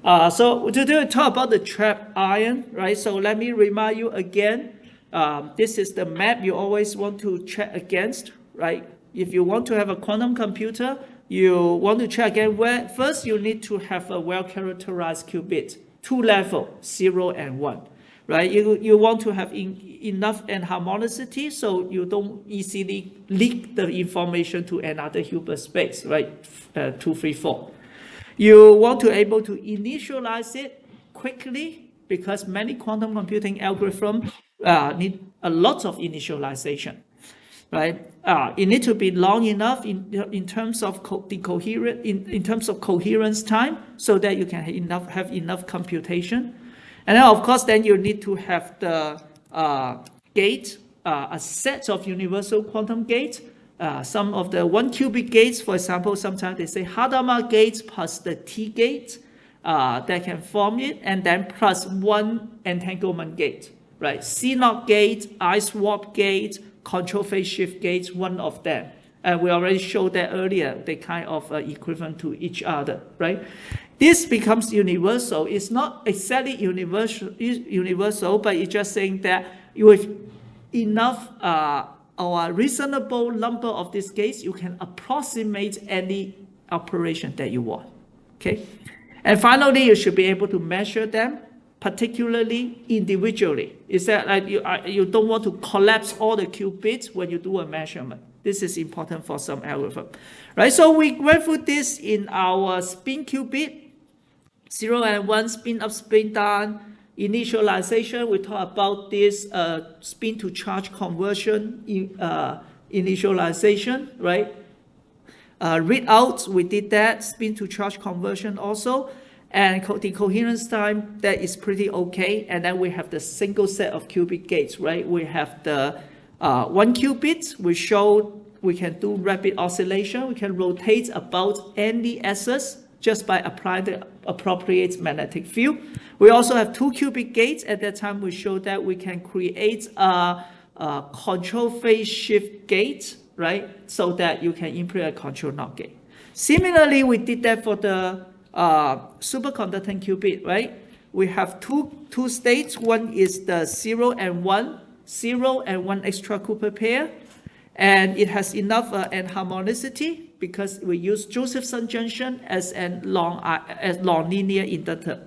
So today we talk about the trapped ion, right? So let me remind you again. This is the map you always want to check against, right? If you want to have a quantum computer, you want to check again where first you need to have a well-characterized qubit, two level, 0 and 1, right? You want to have enough enharmonicity so you don't easily leak the information to another Hilbert space, right? 2, 3, 4. You want to be able to initialize it quickly because many quantum computing algorithms need a lot of initialization, right? It needs to be long enough in terms of in terms of coherence time so that you can have enough computation. And then of course, then you need to have the gate, a set of universal quantum gates. Some of the 1 qubit gates, for example, sometimes they say Hadamard gates plus the T gate that can form it, and then plus 1 entanglement gate, right? C0 gate, I-swap gate, control phase shift gates, one of them. And we already showed that earlier, they kind of equivalent to each other, right? This becomes universal. It's not exactly universal, but it's just saying that with enough or a reasonable number of these gates, you can approximate any operation that you want, okay? And finally, you should be able to measure them, particularly individually. Is that like you don't want to collapse all the qubits when you do a measurement. This is important for some algorithm, right? So we went through this in our spin qubit, 0 and 1, spin up, spin down. Initialization, we talk about this spin to charge conversion initialization, right? Readout, we did that, spin to charge conversion also. And the coherence time, that is pretty okay. And then we have the single set of qubit gates, right? We have the 1 qubit, we showed we can do rapid oscillation. We can rotate about any axis just by applying the appropriate magnetic field. We also have 2 qubit gates. At that time, we showed that we can create a control phase shift gate, right? So that you can implement a control NOT gate. Similarly, we did that for the superconducting qubit, right? We have two states. One is the 0 and 1, 0 and 1 extra Cooper pair. And it has enough enharmonicity because we use Josephson junction as a non-linear inductor.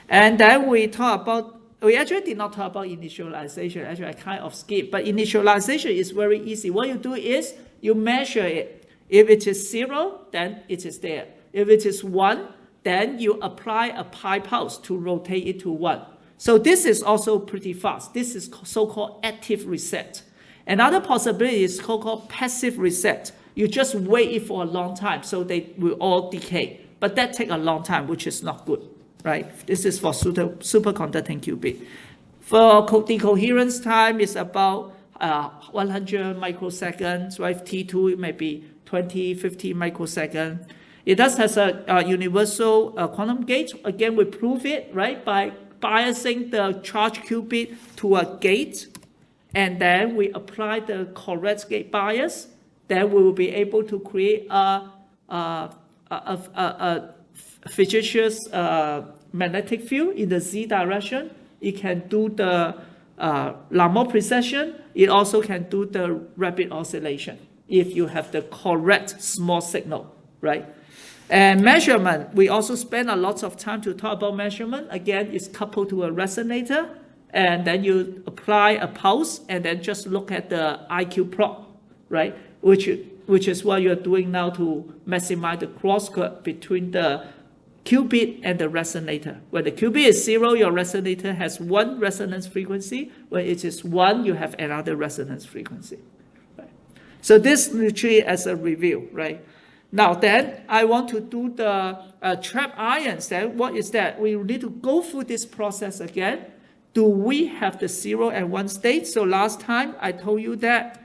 And then we actually did not talk about initialization. Actually, I kind of skipped. But initialization is very easy. What you do is you measure it. If it is 0, then it is there. If it is 1, then you apply a pi pulse to rotate it to 1. So this is also pretty fast. This is so-called active reset. Another possibility is called passive reset. You just wait it for a long time, so they will all decay. But that takes a long time, which is not good, right? This is for superconducting qubit. For the coherence time is about 100 microseconds, right? T2 may be 20, 50 microseconds. It does has a universal quantum gate. Again, we prove it, right, by biasing the charge qubit to a gate, and then we apply the correct gate bias. Then we will be able to create a fictitious magnetic field in the z direction. It can do the Lamarck precession. It also can do the rapid oscillation if you have the correct small signal, right? And measurement, we also spend a lot of time to talk about measurement. Again, it's coupled to a resonator, and then you apply a pulse, and then just look at the IQ plot, right? Which is what you're doing now to maximize the cross curve between the qubit and the resonator. When the qubit is 0, your resonator has 1 resonance frequency. When it is 1, you have another resonance frequency. Right? So this literally as a review, right? Now then, I want to do the trapped ions. Then what is that? We need to go through this process again. Do we have the 0 and 1 state? So last time I told you that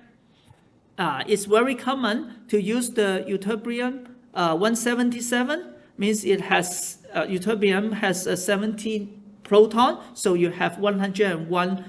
it's very common to use the ytterbium 177. Means it has ytterbium has a 17 proton, so you have 101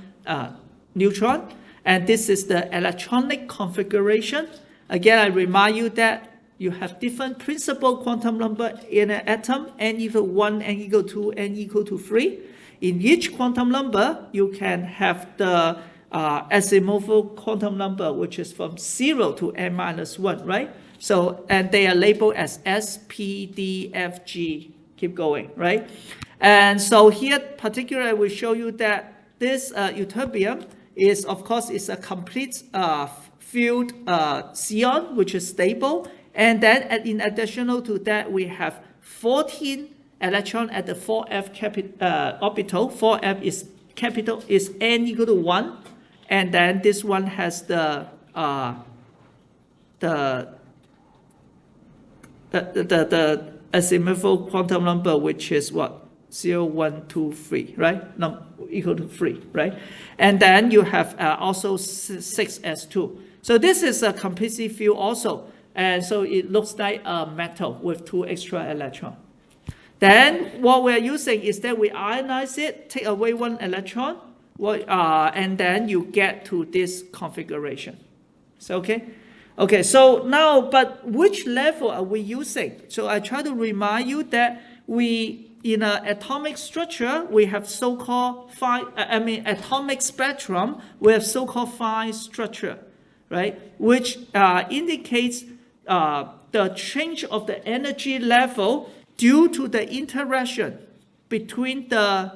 neutron, and this is the electronic configuration. Again, I remind you that You have different principal quantum number in an atom, n equal 1, n equal 2, n equal to 3. In each quantum number, you can have the azimuthal quantum number, which is from 0 to n minus 1, right? So, and they are labeled as S, P, D, F, G, keep going, right? And so here, particularly, we show you that this ytterbium is, of course, is a complete field Sion, which is stable. And then in additional to that, we have 14 electrons at the 4f orbital. 4f is capital, is n equal to 1. And then this one has the azimuthal quantum number, which is what? 0, 1, 2, 3, right? No, equal to 3, right? And then you have also 6s2. So this is a completely field also. And so it looks like a metal with 2 extra electrons. Then what we're using is that we ionize it, take away 1 electron, and then you get to this configuration. So, okay? Okay, so now, but which level are we using? So I try to remind you that in an atomic structure, we have so-called atomic spectrum, we have so-called fine structure, right? Which indicates the change of the energy level due to the interaction between the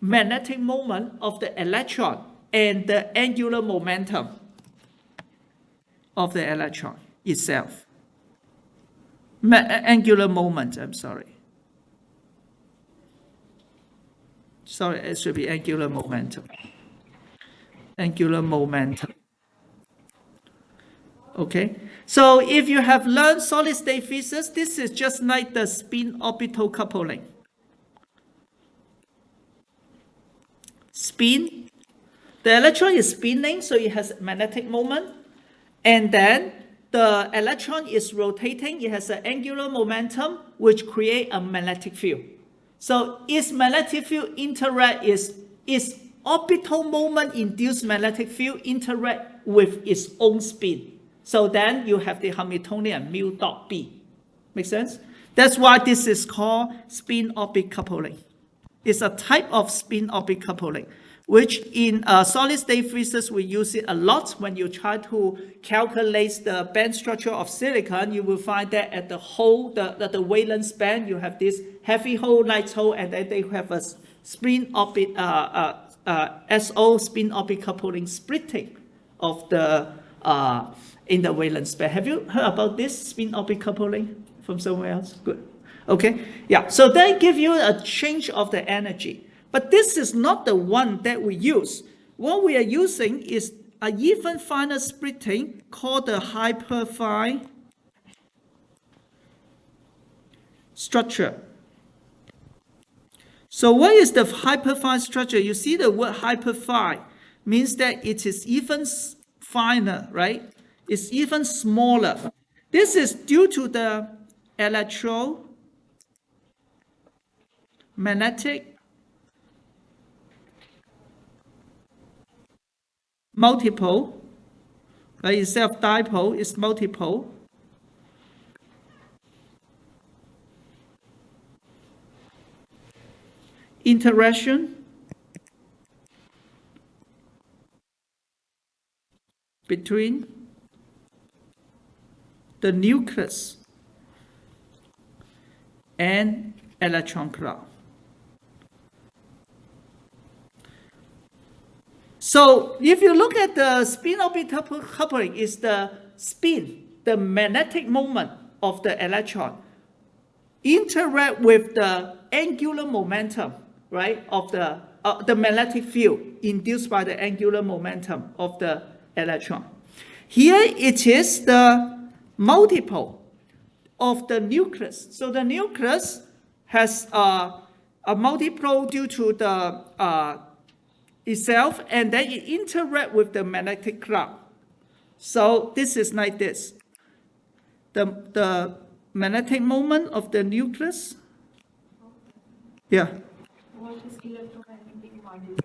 magnetic moment of the electron and the angular momentum of the electron itself. Angular moment, I'm sorry. Sorry, it should be angular momentum. Angular momentum. Okay, so if you have learned solid-state physics, this is just like the spin-orbital coupling. Spin, the electron is spinning, so it has magnetic moment. And then the electron is rotating, it has an angular momentum, which create a magnetic field. So its magnetic field interact is orbital moment induced magnetic field interact with its own spin. So then you have the Hamiltonian mu dot B. Make sense? That's why this is called spin-orbit coupling. It's a type of spin-orbit coupling, which in solid-state physics, we use it a lot. When you try to calculate the band structure of silicon, you will find that at the hole, the valence band, you have this heavy hole, light hole, and then they have a spin-orbit, SO spin-orbit coupling splitting of the in the valence band. Have you heard about this spin-orbit coupling from somewhere else? Good. Okay, yeah, so they give you a change of the energy. But this is not the one that we use. What we are using is an even finer splitting called the hyperfine structure. So what is the hyperfine structure? You see the word hyperfine means that it is even finer, right? It's even smaller. This is due to the electromagnetic multiple, right? Instead of dipole, it's multiple. Interaction between the nucleus and electron cloud. So if you look at the spin-orbital coupling, is the spin, the magnetic moment of the electron interact with the angular momentum, right, of the magnetic field induced by the angular momentum of the electron. Here it is the multiple of the nucleus. So the nucleus has a multiple due to the itself, and then it interact with the magnetic cloud. So this is like this. The magnetic moment of the nucleus. Yeah. What is electromagnetic module?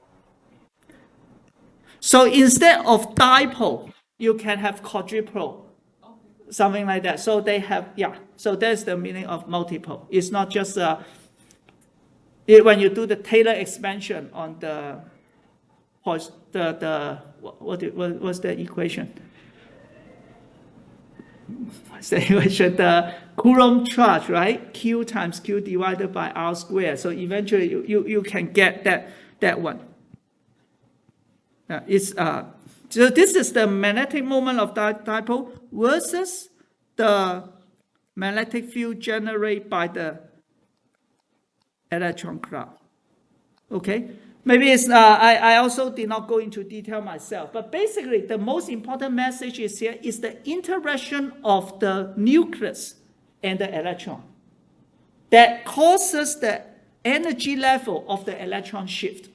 So instead of dipole, you can have quadrupole. something like that. So they have, yeah, so that's the meaning of multiple. It's not just when you do the Taylor expansion on what's the equation? What's the equation? The Coulomb charge, right? Q times Q divided by R squared. So eventually you can get that one. So this is the magnetic moment of the dipole versus the magnetic field generated by the electron cloud. Okay, maybe it's I also did not go into detail myself, but basically the most important message is here is the interaction of the nucleus and the electron that causes the energy level of the electron shift.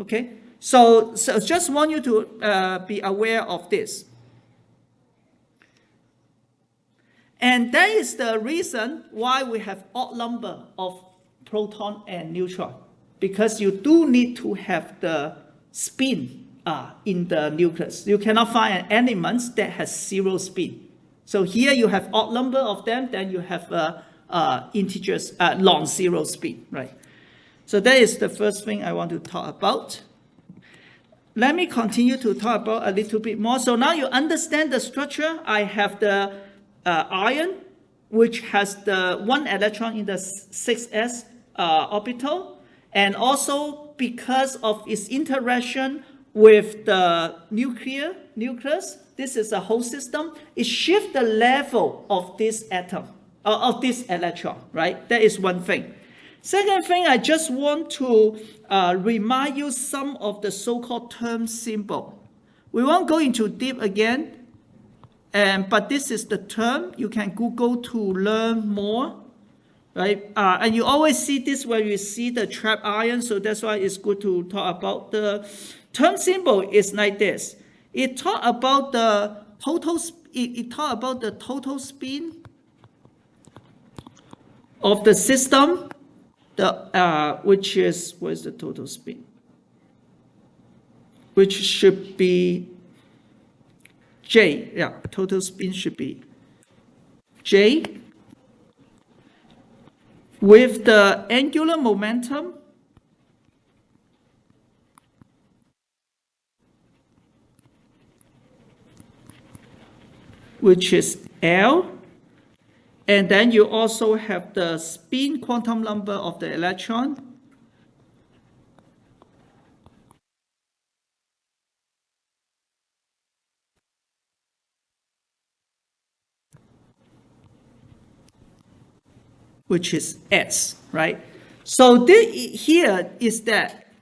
Okay, so just want you to be aware of this. And that is the reason why we have odd number of proton and neutron, because you do need to have the spin in the nucleus. You cannot find an element that has zero spin. So here you have odd number of them, then you have integers, non-zero spin, right? So that is the first thing I want to talk about. Let me continue to talk about a little bit more. So now you understand the structure. I have the iron, which has the one electron in the 6s orbital, and also because of its interaction with the nucleus, this is a whole system, it shifts the level of this atom, of this electron, right? That is one thing. Second thing, I just want to remind you some of the so-called term symbol. We won't go into deep again, but this is the term. You can Google to learn more, right? And you always see this when you see the trapped ion, so that's why it's good to talk about the term symbol. Is like this. It talk about the total. It talk about the total spin of the system. Which is, where's the total spin? Which should be J. Yeah, total spin should be J with the angular momentum which is L. And then you also have the spin quantum number of the electron, which is S, right? So here is that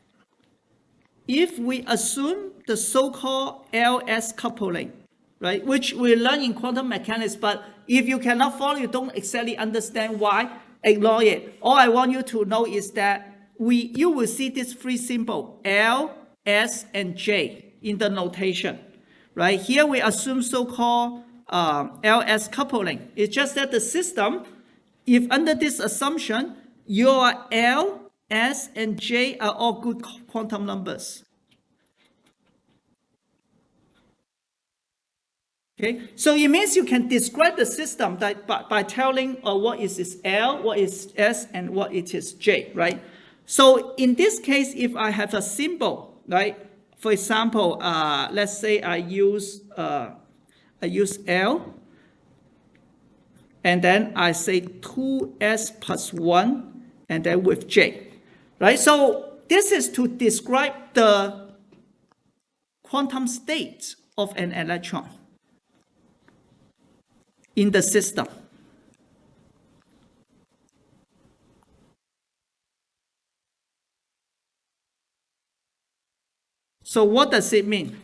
if we assume the so-called LS coupling, right, which we learn in quantum mechanics, but if you cannot follow, you don't exactly understand why, ignore it. All I want you to know is that you will see this three symbol, L, S, and J in the notation, right? Here we assume so-called LS coupling. It's just that the system, if under this assumption, your L, S, and J are all good quantum numbers. Okay, so it means you can describe the system by telling what is its L, what is S, and what it is J, right? So in this case, if I have a symbol, right? For example, let's say I use L, and then I say 2S plus 1, and then with J, right? So this is to describe the quantum state of an electron in the system. So what does it mean?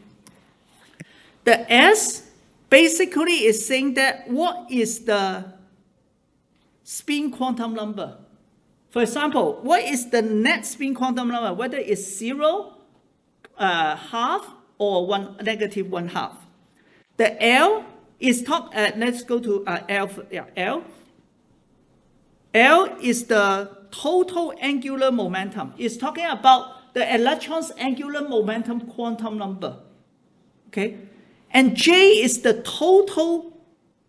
The S basically is saying that what is the spin quantum number? For example, what is the net spin quantum number, whether it's 0, half, or negative 1/2? The L is let's go to L. Yeah, L. L is the total angular momentum. It's talking about the electron's angular momentum quantum number. Okay, and J is the total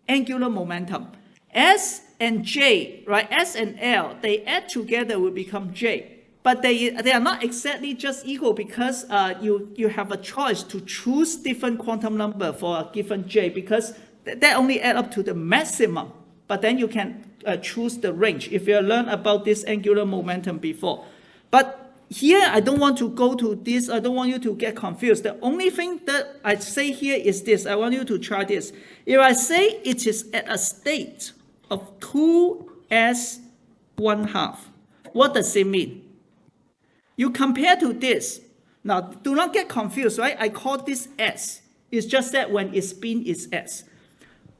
angular momentum. S and J, right? S and L, they add together will become J. But they are not exactly just equal because you have a choice to choose different quantum number for a given J because that only add up to the maximum. But then you can choose the range if you learned about this angular momentum before. But here, I don't want to go to this. I don't want you to get confused. The only thing that I say here is this. I want you to try this. If I say it is at a state of 2s 1/2, what does it mean? You compare to this. Now, do not get confused, right? I call this s. It's just that when its spin is s.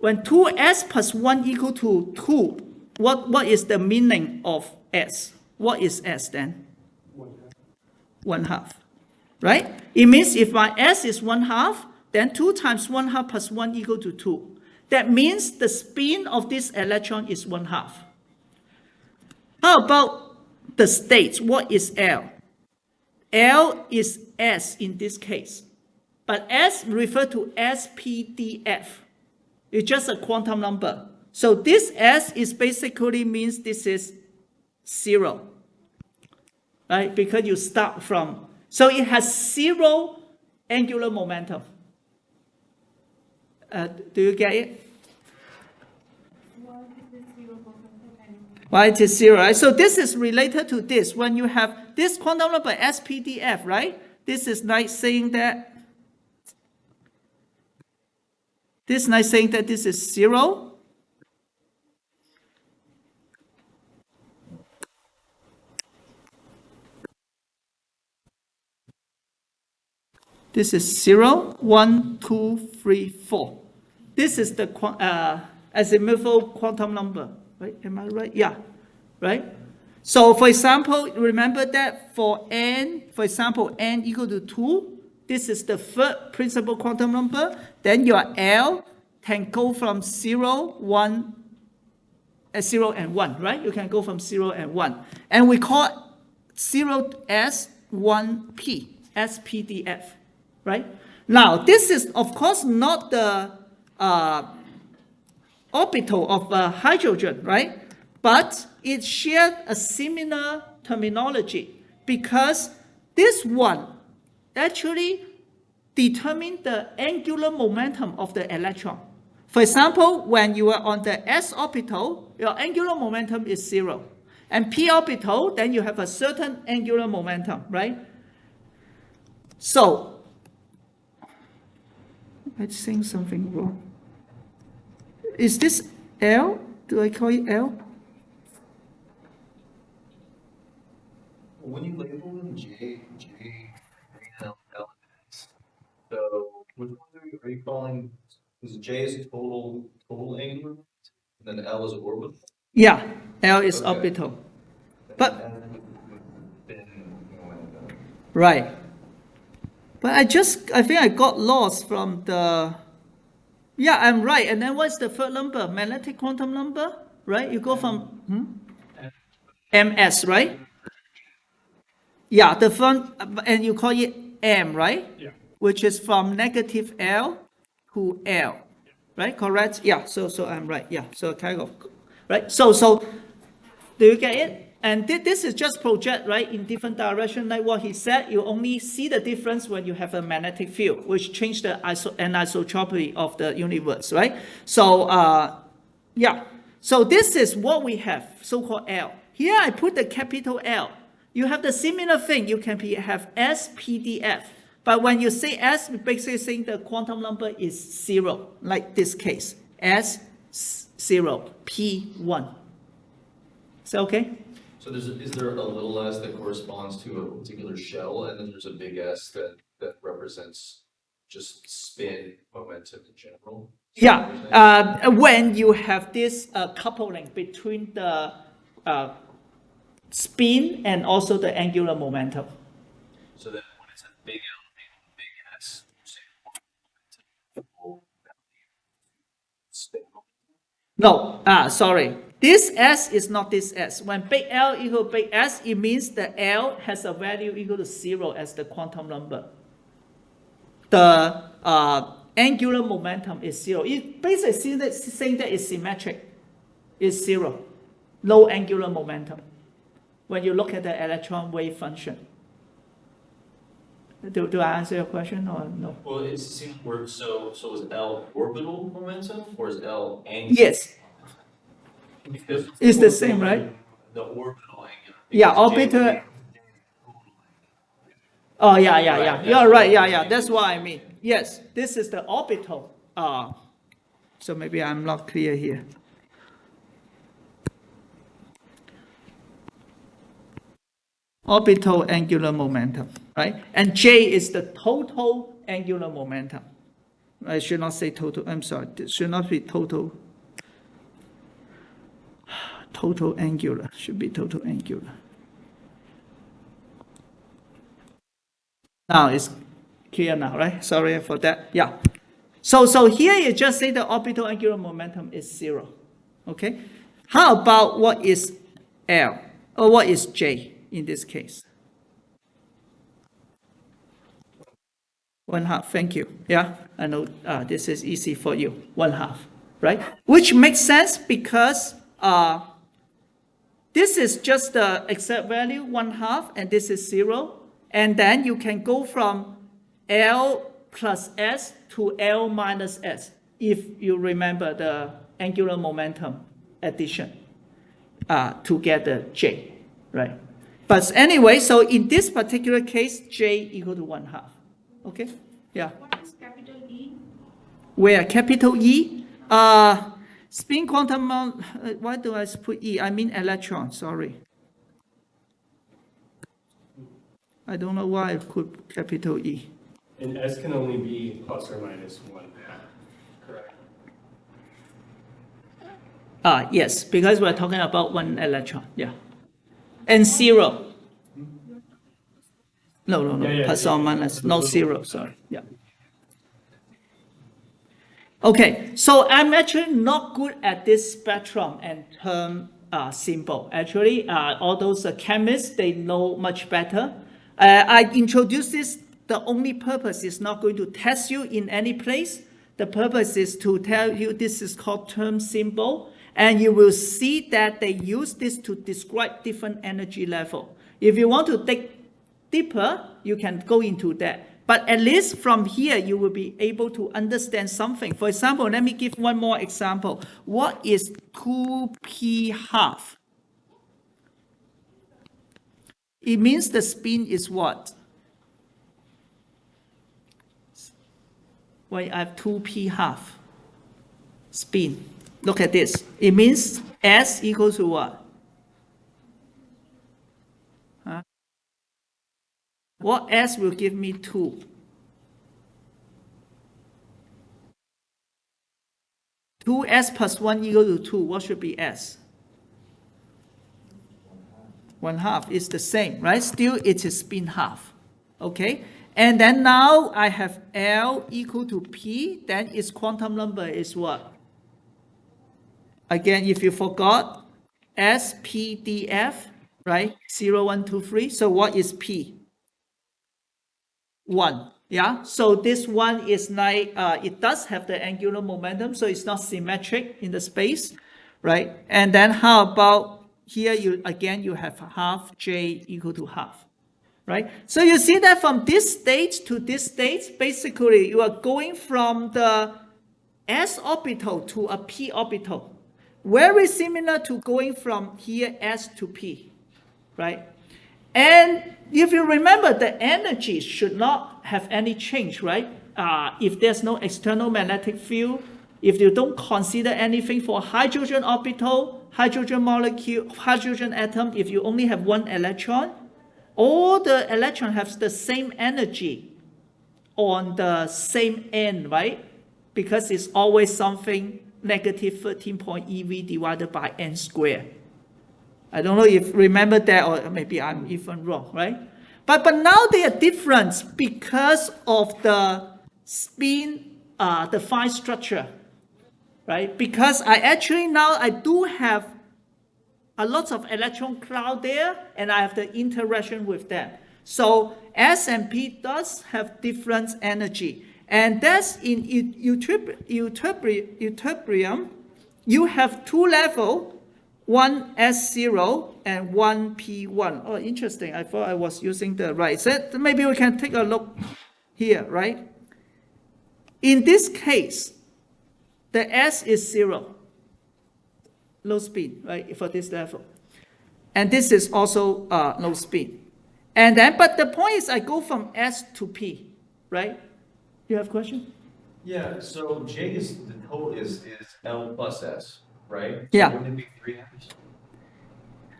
When 2s plus 1 equal to 2, what is the meaning of s? What is s then? 1/2, right? It means if my s is 1/2, then 2 times 1/2 plus 1 equal to 2. That means the spin of this electron is 1/2. How about the states? What is L? L is S in this case, but S refers to SPDF. It's just a quantum number. So this S is basically means this is 0, right? Because you start from, so it has 0 angular momentum. Do you get it? Why it is 0, right? So this is related to this. When you have this quantum number SPDF, right? This is like saying that this is 0. This is 0, 1, 2, 3, 4. This is the azimuthal quantum number, right? Am I right? Yeah, right? So for example, remember that for n, for example, n equal to 2, this is the third principal quantum number. Then your L can go from 0, 1, 0 and 1, right? You can go from 0 and 1. And we call 0 as 1p, SPDF, right? Now, this is, of course, not the orbital of hydrogen, right? But it shared a similar terminology because this one actually determines the angular momentum of the electron. For example, when you are on the s orbital, your angular momentum is 0. And p orbital, then you have a certain angular momentum, right? So, I'm saying something wrong. Is this L? Do I call it L? When you label them J, L, L, S, so which one are you calling? Is J is total angular, and then L is orbital? Yeah, L is Okay. orbital. But Then right. But I think I got lost from the. Yeah, I'm right. And then what's the third number? Magnetic quantum number, right? You go from MS, right? Yeah, the front, and you call it M, right? Yeah. Which is from negative L to L, right? Correct? Yeah. So I'm right. Yeah. So kind of, right? So do you get it? And this is just project, right, in different direction. Like what he said, you only see the difference when you have a magnetic field, which change the anisotropy of the universe, right? So, yeah. So this is what we have, so-called L. Here I put the capital L. You have the similar thing. You can have SPDF. But when you say S, you're basically saying the quantum number is 0, like this case. S 0, P1. Is that okay? So is there a little s that corresponds to a particular shell, and then there's a big S that represents just spin momentum in general? Yeah, when you have this coupling between the spin and also the angular momentum. So that when it's a big L and a big S, you're saying momentum spin momentum? No, sorry. This S is not this S. When big L equal big S, it means the L has a value equal to 0 as the quantum number. The angular momentum is 0. It basically saying that it's symmetric, is 0. No angular momentum when you look at the electron wave function. Do I answer your question or no? Well, it's the same word, so is L orbital momentum or is L angular? Yes, Because it's the same, right? the orbital angular. Yeah, because J would orbital. be- Oh, yeah. Right, You're that's right. what I'm Yeah. saying. That's what I mean. Yes, this is the orbital. So maybe I'm not clear here. Orbital angular momentum, right? And J is the total angular momentum. I should not say total. I'm sorry. It should not be total. Total angular should be total angular. Now it's clear now, right? Sorry for that. Yeah. So here you just say the orbital angular momentum is 0. Okay. How about what is L or what is J in this case? 1/2. Thank you. Yeah, I know this is easy for you. 1/2, right? Which makes sense because this is just the exact value 1/2, and this is 0, and then you can go from L plus S to L minus S if you remember the angular momentum addition to get the J, right? But anyway, so in this particular case, J equal to 1/2. Okay? Yeah. What is capital E? Where capital E? Spin quantum, why do I put E? I mean electron, sorry. I don't know why I put capital E. And S can only be plus or minus 1/2, correct? Yes, because we're talking about one electron, yeah. And 0. No, Yeah, plus yeah. or minus, no 0, sorry, yeah. Okay, so I'm actually not good at this spectrum and term symbol. Actually, all those chemists, they know much better. I introduced this, the only purpose is not going to test you in any place. The purpose is to tell you this is called term symbol, and you will see that they use this to describe different energy level. If you want to dig deeper, you can go into that. But at least from here, you will be able to understand something. For example, let me give one more example. What is 2p12? It means the spin is what? When I have 2p12 spin. Look at this. It means S equals to what? What S will give me 2? 2S plus 1 equal to 2. What should be S? 1/2 is the same, right? Still, it is spin half. Okay? And then now I have L equal to P. Then its quantum number is what? Again, if you forgot, SPDF, right? 0, 1, 2, 3. So what is P? 1. Yeah, so this one is like, it does have the angular momentum, so it's not symmetric in the space, right? And then how about here, you have half J equal to half, right? So you see that from this state to this state, basically you are going from the S orbital to a P orbital. Very similar to going from here S to P, right? And if you remember, the energy should not have any change, right? If there's no external magnetic field, if you don't consider anything for hydrogen orbital, hydrogen molecule, hydrogen atom, if you only have one electron, all the electron have the same energy on the same end, right? Because it's always something negative 13 eV divided by n squared. I don't know if remember that, or maybe I'm even wrong, right? But now they are different because of the spin, the fine structure, right? Because I do have a lot of electron cloud there, and I have the interaction with them. So S and P does have different energy. And that's in Eutropium, you have two levels, one S0 and one P1. Oh, interesting. I thought I was using the right. So maybe we can take a look here, right? In this case, the S is 0, low spin, right, for this level. And this is also low spin. And then, but the point is I go from S to P, right? You have a question? Yeah, so J is, the total is L plus S, right? So Yeah. wouldn't it be 3S?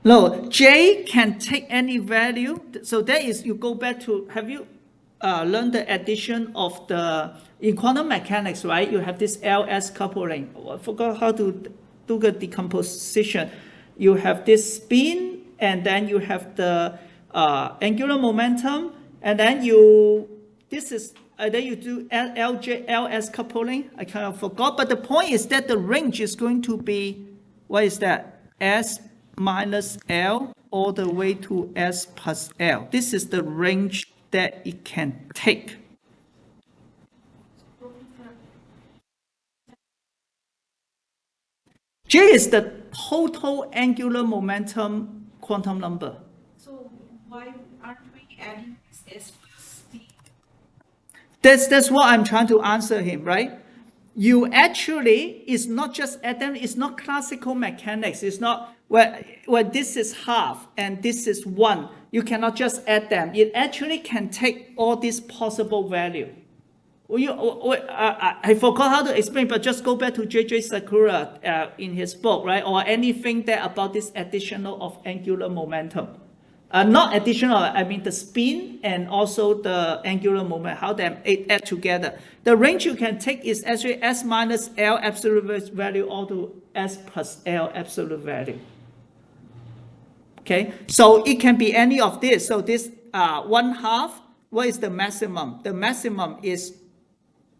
No, J can take any value. So that is, you go back to, have you learned the addition of in quantum mechanics, right? You have this LS coupling. Oh, I forgot how to do the decomposition. You have this spin, and then you have the angular momentum, and then then you do LS coupling. I kind of forgot, but the point is that the range is going to be, what is that? S minus L all the way to S plus L. This is the range that it can take. J is the total angular momentum quantum number. So why aren't we adding this S plus T? That's what I'm trying to answer him, right? You actually, it's not just add them, it's not classical mechanics. It's not where this is half and this is 1. You cannot just add them. It actually can take all these possible value. I forgot how to explain, but just go back to J.J. Sakura in his book, right? Or anything there about this additional of angular momentum. Not additional, I mean the spin and also the angular moment, how they add together. The range you can take is actually S minus L absolute value all to S plus L absolute value. Okay, so it can be any of this. So this 1/2, what is the maximum? The maximum is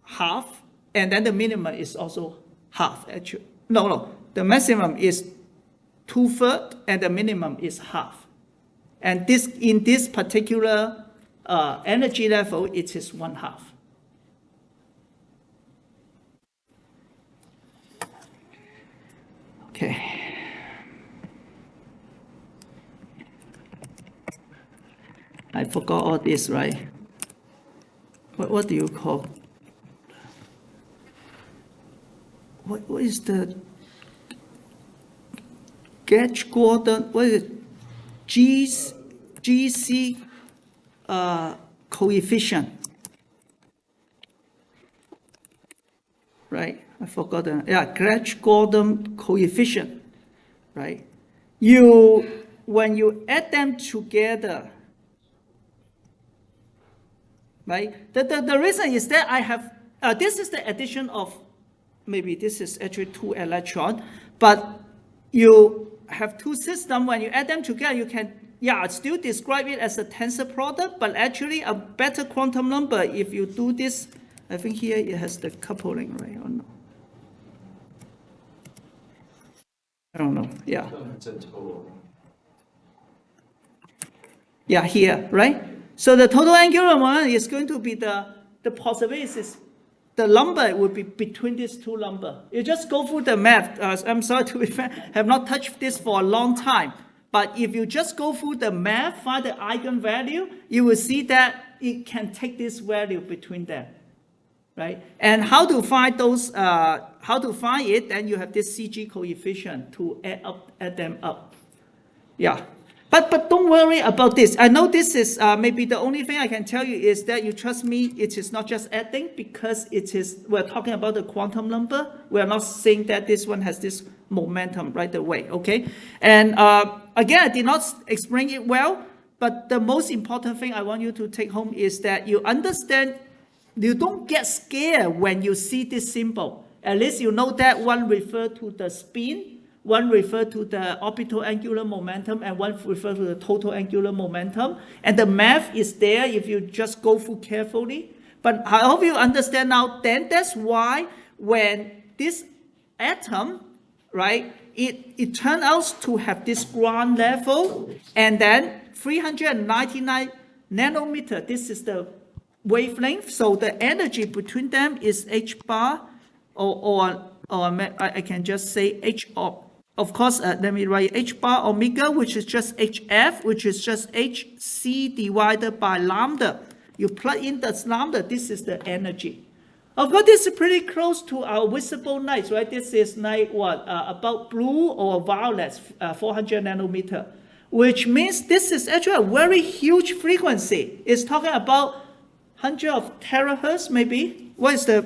half, and then the minimum is also half, actually. No, the maximum is 2/3, and the minimum is half. And in this particular energy level, it is 1/2. Okay. I forgot all this, right? What do you call? What is the Gauge-Gordon? What is it? GC coefficient, right? I forgot the, Gauge-Gordon coefficient, right? When you add them together, right? The reason is that I have, this is the addition of, maybe this is actually 2 electrons, but you have 2 systems. When you add them together, you can, still describe it as a tensor product, but actually a better quantum number if you do this. I think here it has the coupling, right? Or no? I don't know. Yeah. It's a total. Yeah, here, right? So the total angular momentum is going to be the possibilities. The number will be between these two numbers. You just go through the math. I'm sorry to be fair, have not touched this for a long time. But if you just go through the math, find the eigenvalue, you will see that it can take this value between them, right? And how to find those? How to find it? Then you have this CG coefficient to add them up. Yeah. But don't worry about this. I know this is maybe the only thing I can tell you is that you trust me, it is not just adding, because we're talking about the quantum number. We're not saying that this one has this momentum right away, okay? And again, I did not explain it well, but the most important thing I want you to take home is that you understand, you don't get scared when you see this symbol. At least you know that one refers to the spin, one refers to the orbital angular momentum, and one refers to the total angular momentum. And the math is there if you just go through carefully. But I hope you understand now, then that's why when this atom, right, it turns out to have this ground level, and then 399 nanometer, this is the wavelength, so the energy between them is h bar, or I can just say h of course, let me write h bar omega, which is just hf, which is just hc divided by lambda. You plug in the lambda, this is the energy. Of course, this is pretty close to our visible light, right? This is like what, about blue or violet, 400 nanometer, which means this is actually a very huge frequency. It's talking about hundred of terahertz, maybe. What is the,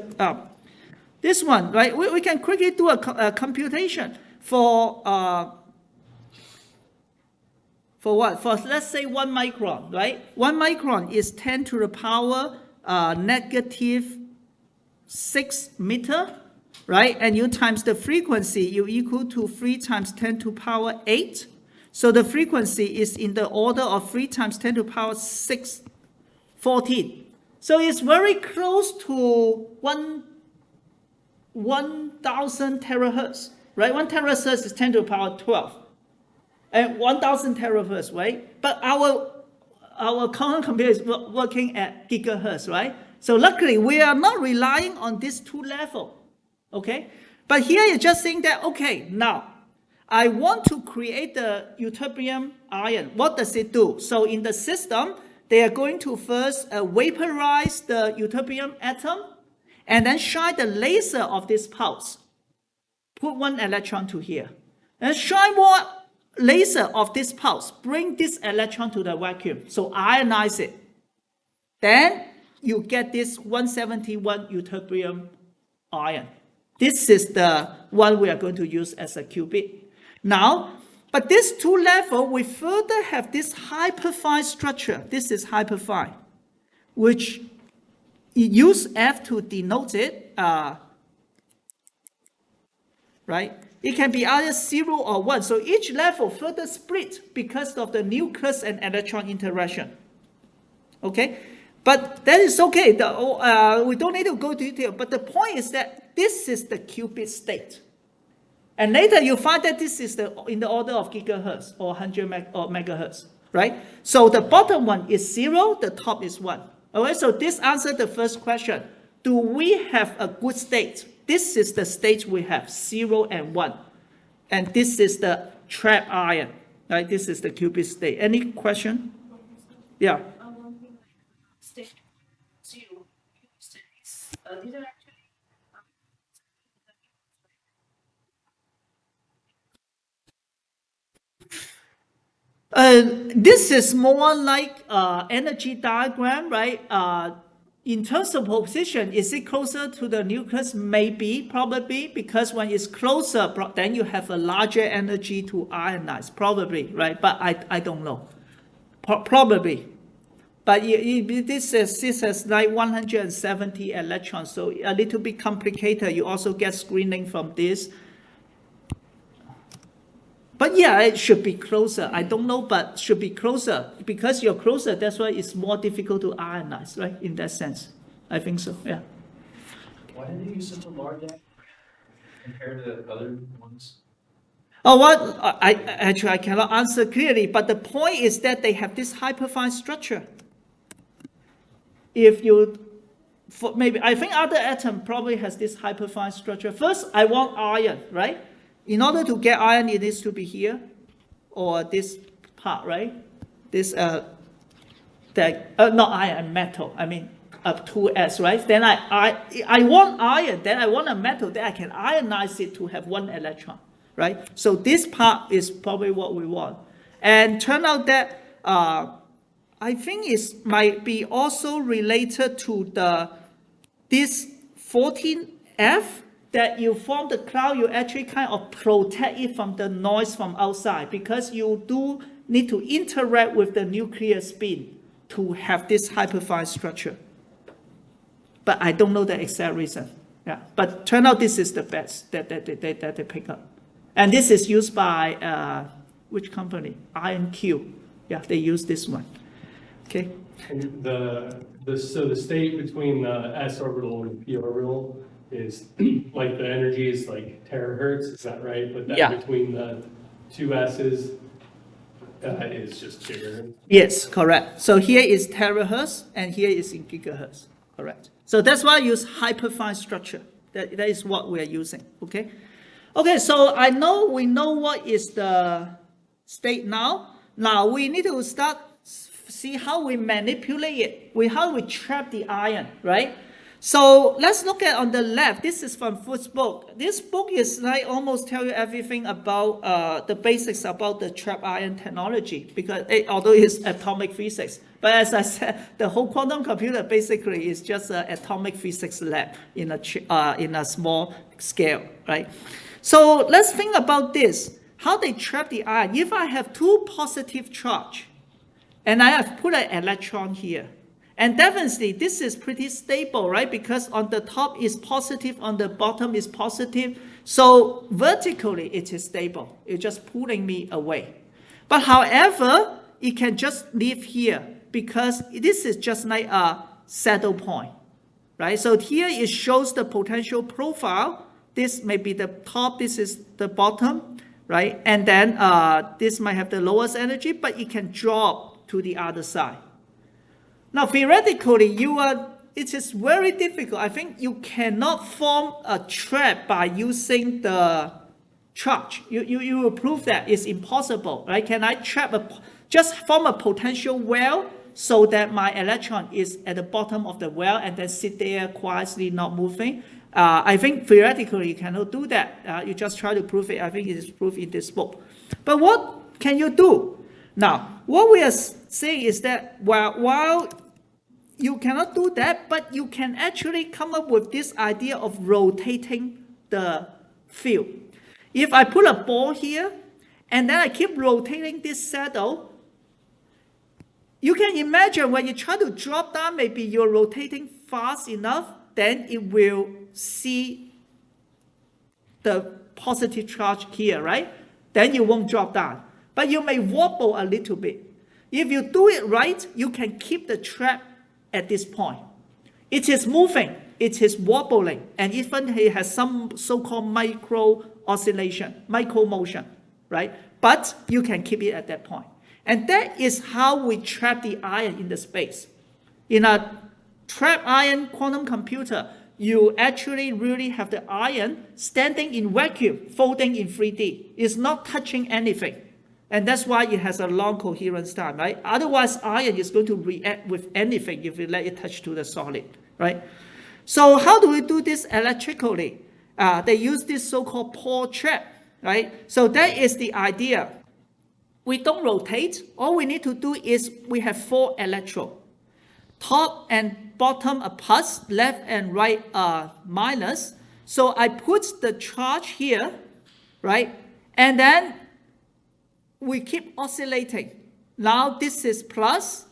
this one, right? We can quickly do a computation for what? For let's say 1 micron, right? 1 micron is 10 to the power negative 6 meter, right? And you times the frequency, you equal to 3 times 10 to power 8. So the frequency is in the order of 3 times 10 to power 6, 14. So it's very close to 1,000 terahertz, right? 1 terahertz is 10 to the power 12. And 1,000 terahertz, right? But our quantum computer is working at gigahertz, right? So luckily, we are not relying on these two levels, okay? But here you're just saying that, okay, now, I want to create the ytterbium ion. What does it do? So in the system, they are going to first vaporize the ytterbium atom, and then shine the laser of this pulse. Put 1 electron to here. And shine more laser of this pulse. Bring this electron to the vacuum. So ionize it. Then you get this 171 ytterbium ion. This is the one we are going to use as a qubit. Now, but this 2 level, we further have this hyperfine structure. This is hyperfine, which use F to denote it, right? It can be either 0 or 1. So each level further split because of the nucleus and electron interaction. Okay? But that is okay. We don't need to go to detail. But the point is that this is the qubit state. And later you find that this is in the order of gigahertz or 100 megahertz, right? So the bottom one is 0, the top is 1. Okay, so this answers the first question. Do we have a good state? This is the state we have, 0 and 1. And this is the trap ion, right? This is the qubit state. Any question? Yeah. State 0, states, these are actually This is more like energy diagram, right? In terms of position, is it closer to the nucleus? Maybe, probably, because when it's closer, then you have a larger energy to ionize, probably, right? But I don't know. Probably. But this is like 170 electrons, so a little bit complicated. You also get screening from this. But yeah, it should be closer. I don't know, but should be closer. Because you're closer, that's why it's more difficult to ionize, right? In that sense. I think so, yeah. Why did they use such a large diagram compared to other ones? Oh, what? I cannot answer clearly, but the point is that they have this hyperfine structure. If you, maybe, I think other atom probably has this hyperfine structure. First, I want iron, right? In order to get iron, it needs to be here, or this part, right? This, not iron, metal. I mean, 2s, right? Then I want iron, then I want a metal, then I can ionize it to have 1 electron, right? So this part is probably what we want. And turn out that I think it might be also related to this 14F, that you form the cloud, you actually kind of protect it from the noise from outside, because you do need to interact with the nuclear spin to have this hyperfine structure. But I don't know the exact reason. Yeah, but turn out this is the best that they pick up. And this is used by which company? IonQ. Yeah, they use this one. Okay. And so the state between the s orbital and the p orbital is like the energy is like terahertz, is that right? But then Yeah. between the 2 s's, is just bigger. Yes, correct. So here is terahertz and here is in gigahertz, correct. So that's why I use hyperfine structure. That is what we are using, okay? Okay, so we know what is the state now. Now we need to start see how we manipulate it, how we trap the ion, right? So let's look at on the left. This is from Foot's book. This book is like almost tell you everything about the basics about the trap ion technology, because although it's atomic physics, but as I said, the whole quantum computer basically is just an atomic physics lab in a small scale, right? So let's think about this: how they trap the ion. If I have two positive charge, and I have put an electron here. And definitely, this is pretty stable, right? Because on the top is positive, on the bottom is positive. So vertically, it is stable. It's just pulling me away. But however, it can just leave here because this is just like a saddle point, right? So here it shows the potential profile. This may be the top, this is the bottom, right? And then this might have the lowest energy, but it can drop to the other side. Now, theoretically, it is very difficult. I think you cannot form a trap by using the charge. You will prove that it's impossible, right? Can I just form a potential well so that my electron is at the bottom of the well and then sit there quietly not moving? I think theoretically you cannot do that. You just try to prove it. I think it is proved in this book. But what can you do? Now, what we are saying is that while you cannot do that, but you can actually come up with this idea of rotating the field. If I put a ball here, and then I keep rotating this saddle, you can imagine when you try to drop down, maybe you're rotating fast enough, then it will see the positive charge here, right? Then you won't drop down. But you may wobble a little bit. If you do it right, you can keep the trap at this point. It is moving, it is wobbling, and even it has some so-called micro oscillation, micro motion, right? But you can keep it at that point. And that is how we trap the ion in the space. In a trap ion quantum computer, you actually really have the ion standing in vacuum, folding in 3D. It's not touching anything. And that's why it has a long coherence time, right? Otherwise, ion is going to react with anything if you let it touch to the solid, right? So how do we do this electrically? They use this so-called Paul trap, right? So that is the idea. We don't rotate. All we need to do is we have 4 electrodes. Top and bottom are plus, left and right are minus. So I put the charge here, right? And then we keep oscillating. Now this is plus,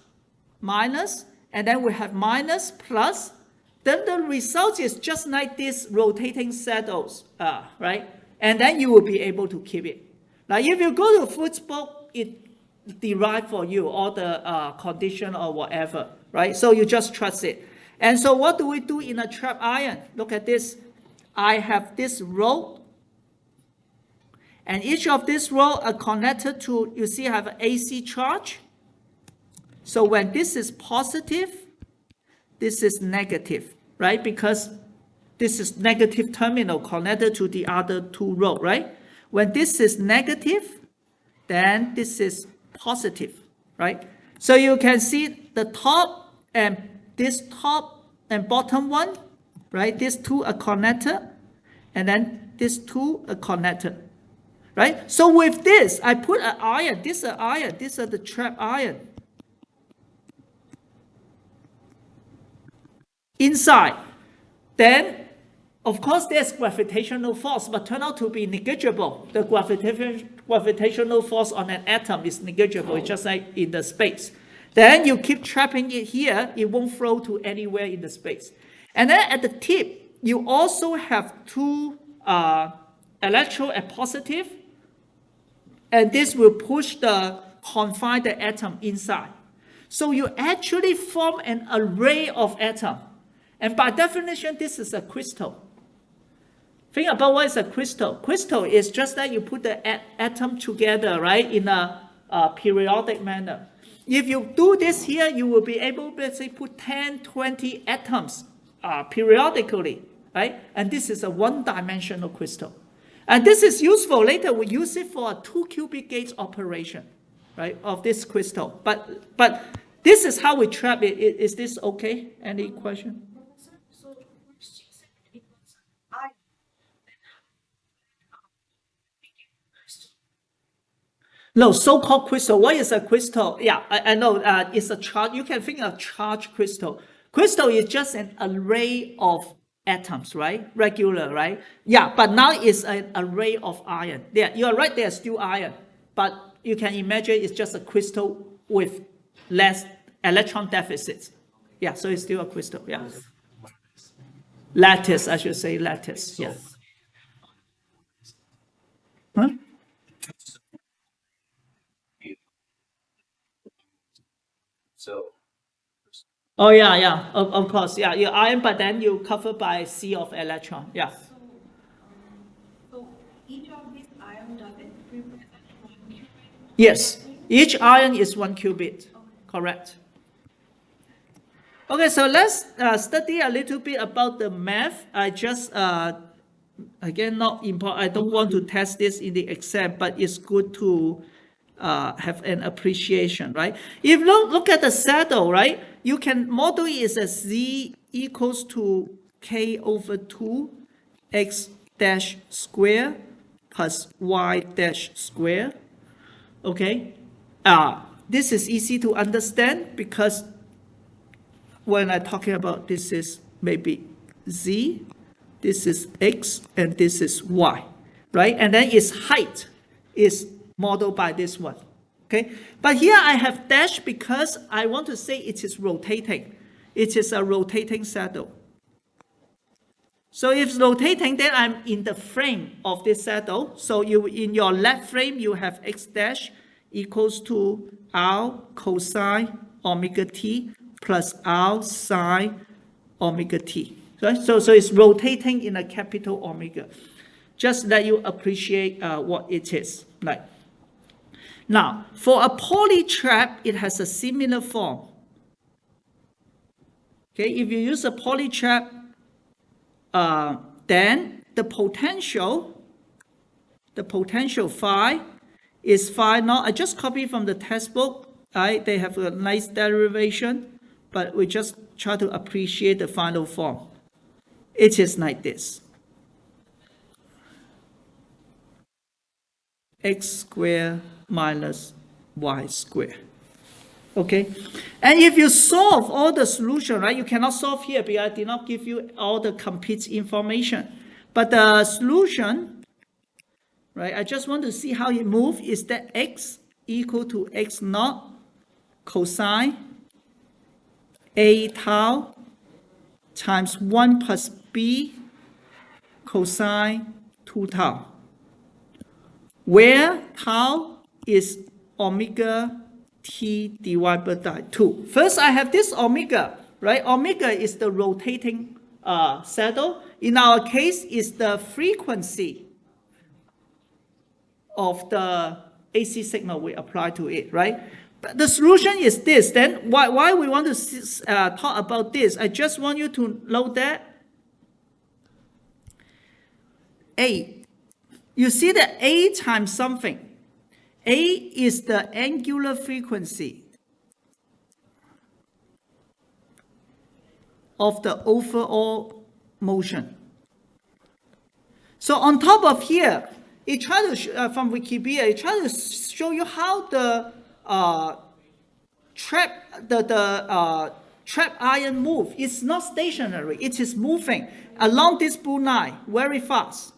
minus, and then we have minus, plus. Then the result is just like these rotating saddles, right? And then you will be able to keep it. Now, if you go to Foot's book, it derives for you all the condition or whatever, right? So you just trust it. And so what do we do in a trap ion? Look at this. I have this row. And each of these rows are connected to, you see, I have an AC charge. So when this is positive, this is negative, right? Because this is negative terminal connected to the other 2 rows, right? When this is negative, then this is positive, right? So you can see the top and this top and bottom one, right? These 2 are connected, and then these 2 are connected. Right? So with this, I put an ion. This is an ion. These are the trap ion. Inside. Then, of course, there's gravitational force, but turn out to be negligible. The gravitational force on an atom is negligible. It's just like in the space. Then you keep trapping it here. It won't flow to anywhere in the space. And then at the tip, you also have 2 electrode at positive. And this will confine the atom inside. So you actually form an array of atoms. And by definition, this is a crystal. Think about what is a crystal. Crystal is just that you put the atom together, right, in a periodic manner. If you do this here, you will be able to say put 10, 20 atoms periodically, right? And this is a one-dimensional crystal. And this is useful. Later we use it for a 2-qubit gate operation, right, of this crystal. But this is how we trap it. Is this okay? Any question? Professor, so first you said it was iron. No, so-called crystal. What is a crystal? Yeah, I know. It's a charge. You can think of charged crystal. Crystal is just an array of atoms, right? Regular, right? Yeah, but now it's an array of iron. Yeah, you are right. There's still iron, but you can imagine it's just a crystal with less electron deficits. Yeah, so it's still a crystal. Yeah, lattice. I should say lattice. Yeah. Huh? So, Oh yeah. Of course. Yeah, you iron, but then you cover by sea of electron. Yeah. So each of these iron does it represent one qubit? Yes. Each ion is 1 qubit. Correct. Okay, so let's study a little bit about the math. I just again not important. I don't want to test this in the exam, but it's good to have an appreciation, right? If you look at the saddle, right, you can model it as a z equals to k over 2 x dash square plus y dash square. Okay, this is easy to understand because when I'm talking about this is maybe z, this is x, and this is y, right? And then its height is modeled by this one, okay? But here I have dash because I want to say it is rotating. It is a rotating saddle. So if it's rotating, then I'm in the frame of this saddle. So you in your left frame, you have x dash equals to r cosine omega t plus r sine omega t. Right? So it's rotating in a capital omega. Just let you appreciate what it is like. Now, for a Pauli trap, it has a similar form. Okay, if you use a Pauli trap, then the potential phi is phi naught. I just copied from the textbook. Right? They have a nice derivation, but we just try to appreciate the final form. It is like this. X squared minus y squared. Okay, and if you solve all the solution, right, you cannot solve here because I did not give you all the complete information. But the solution, right, I just want to see how it moves, is that x equal to x naught cosine a tau times 1 plus b cosine 2 tau, where tau is omega t divided by 2. First, I have this omega, right? Omega is the rotating saddle. In our case, is the frequency of the AC signal we apply to it, right? But the solution is this. Then why we want to talk about this? I just want you to know that A, you see that A times something. A is the angular frequency of the overall motion. So on top of here, it tries to from Wikipedia, it tries to show you how the trap ion move. It's not stationary; it is moving along this blue line very fast.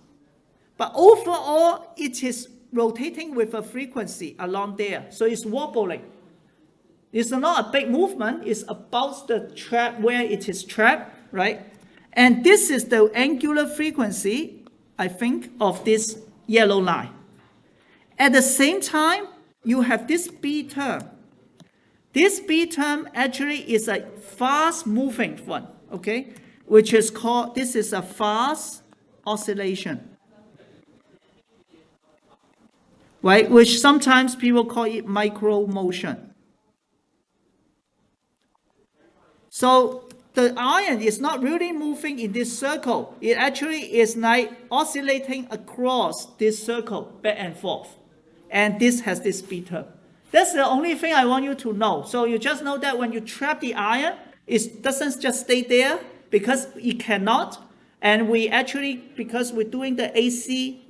But overall, it is rotating with a frequency along there, so it's wobbling. It's not a big movement, it's about the trap where it is trapped, right? And this is the angular frequency, I think, of this yellow line. At the same time, you have this B term. This B term actually is a fast moving one, okay? Which is called, this is a fast oscillation. right? Which sometimes people call it micro motion. So the ion is not really moving in this circle. It actually is like oscillating across this circle back and forth. And this has this beta. That's the only thing I want you to know. So you just know that when you trap the ion, it doesn't just stay there because it cannot. And we actually, because we're doing the AC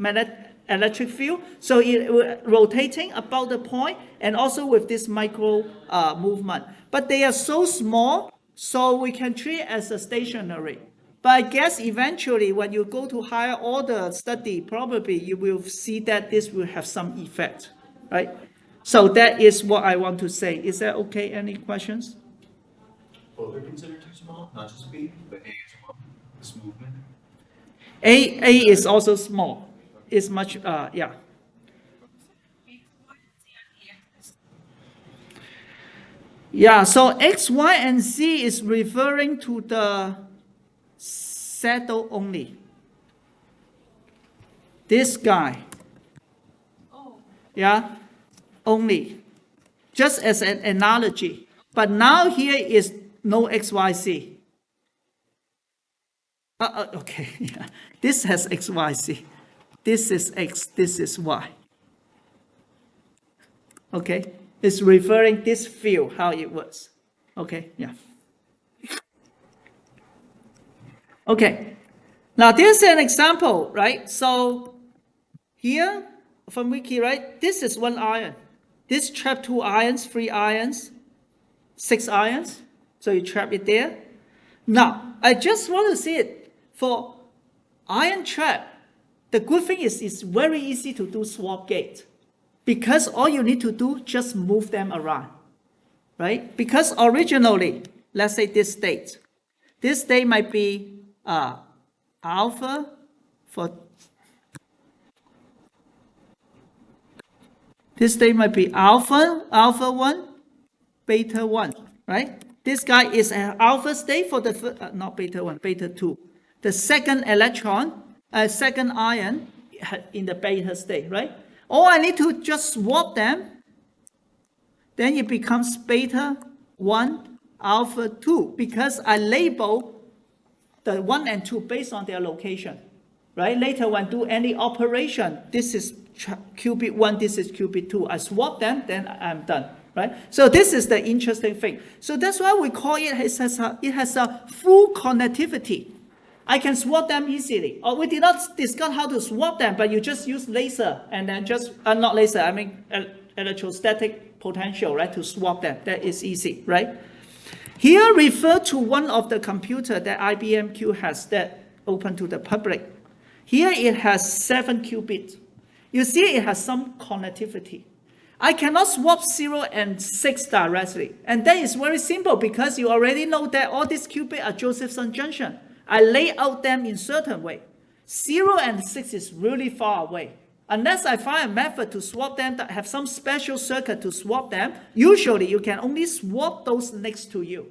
electric field, so it rotating about the point and also with this micro movement. But they are so small, so we can treat it as a stationary. But I guess eventually when you go to higher order study, probably you will see that this will have some effect, right? So that is what I want to say. Is that okay? Any questions? Both are considered too small, not just B, but A as well, this movement. A is also small. It's much, yeah. Yeah, so X, Y, and Z is referring to the saddle only. This guy. Oh, Yeah, only. Just as an analogy. But now here is no X, Y, Z. Okay, yeah. This has X, Y, Z. This is X, this is Y. Okay, it's referring this field, how it works. Okay, yeah. Okay, now there's an example, right? So here from Wiki, right? This is one ion. This trap 2 ions, 3 ions, 6 ions. So you trap it there. Now, I just want to see it for ion trap. The good thing is it's very easy to do swap gate because all you need to do just move them around, right? Because originally, let's say this state might be alpha for this state might be alpha 1, beta 1, right? This guy is an alpha state for the, not beta 1, beta 2. The second electron, second ion in the beta state, right? All I need to just swap them, then it becomes beta 1, alpha 2, because I label the 1 and 2 based on their location, right? Later when do any operation, this is qubit 1, this is qubit 2. I swap them, then I'm done, right? So this is the interesting thing. So that's why we call it, it has a full connectivity. I can swap them easily. Or we did not discuss how to swap them, but you just use laser and then just, not laser, I mean electrostatic potential, right, to swap them. That is easy, right? Here refer to one of the computer that IBM Q has that open to the public. Here it has 7 qubits. You see it has some connectivity. I cannot swap 0 and 6 directly. And that is very simple because you already know that all these qubits are Josephson junction. I lay out them in certain way. 0 and 6 is really far away. Unless I find a method to swap them that have some special circuit to swap them, usually you can only swap those next to you.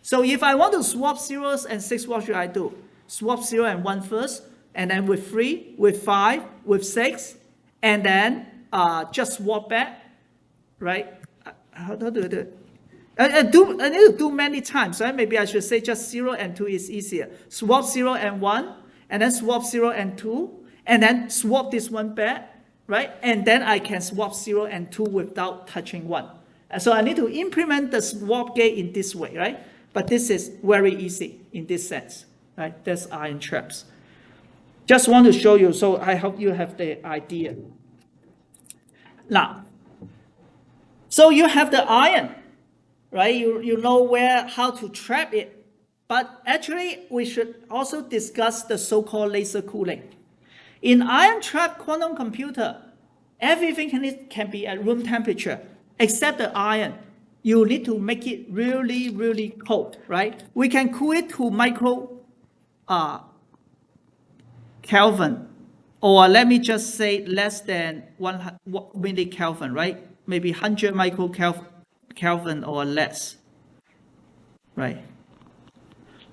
So if I want to swap 0s and 6, what should I do? Swap 0 and 1 first, and then with 3, with 5, with 6, and then just swap back, right? How do I do it? I need to do many times, right? Maybe I should say just 0 and 2 is easier. Swap 0 and 1, and then swap 0 and 2, and then swap this one back, right? And then I can swap 0 and 2 without touching 1. So I need to implement the swap gate in this way, right? But this is very easy in this sense, right? That's ion traps. Just want to show you, so I hope you have the idea. Now, so you have the ion, right? You know how to trap it. But actually, we should also discuss the so-called laser cooling. In ion trap quantum computer, everything can be at room temperature, except the ion. You need to make it really, really cold, right? We can cool it to micro Kelvin, or let me just say less than 1 millikelvin, right? Maybe 100 microkelvin or less, right?